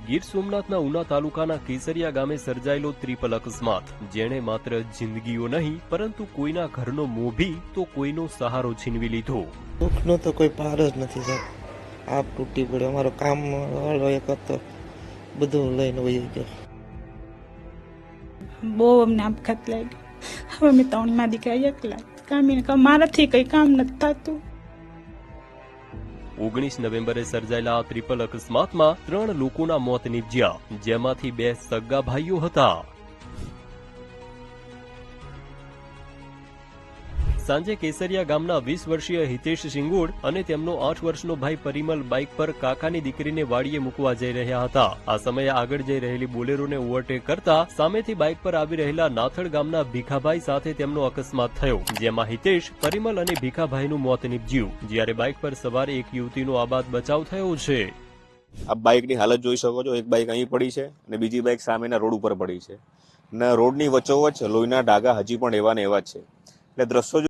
ગીર સોમનાથના ઉના તાલુકાના કેસરિયા ગામે સર્જાયેલો ટ્રિપલ અકસ્માત, જેણે માત્ર જિંદગીઓ નહીં પરંતુ કોઈના ઘરનો મોભી તો કોઈનો સહારો છીનવી લીધો. દુઃખનો તો કોઈ પાર જ નથી સાહેબ. આપ તૂટી પડ્યો. અમારો કામ વાળો એક હતો, બધું લઈને વહી ગયો. બહુ અમને આપઘાત લાગ્યો. હવે મેં ત્રણમાં દીકરા એકલા કામીને મારાથી કંઈ કામ નથી થતું. 19 નવેમ્બરે સર્જાયેલા આ ટ્રિપલ અકસ્માતમાં 3 લોકોના મોત નીપજ્યા, જેમાંથી 2 સગા ભાઈઓ હતા. સાંજે કેસરિયા ગામના 20 વર્ષીય હિતેશ સિંગોડ અને તેમનો 8 વર્ષનો ભાઈ પરિમલ બાઇક પર કાકાની દીકરીને વાડીએ મૂકવા જઈ રહ્યા હતા. આ સમયે આગળ જઈ રહેલી બોલેરોને ઓવરટેક કરતા સામેથી બાઇક પર આવી રહેલા નાથડ ગામના ભીખાભાઈ સાથે તેમનો અકસ્માત થયો, જેમાં હિતેશ, પરિમલ અને ભીખાભાઈનું મોત નીપજ્યું, જ્યારે બાઇક પર સવાર એક યુવતીનો આબાદ બચાવ થયો છે. આપ બાઇકની હાલત જોઈ શકો છો. એક બાઇક અહીં પડી છે અને બીજી બાઇક સામેના રોડ ઉપર પડી છે, અને રોડની વચ્ચોવચ્ચ લોહીના ડાઘા હજી પણ એવા ને એવા જ છે. એટલે દ્રશ્યો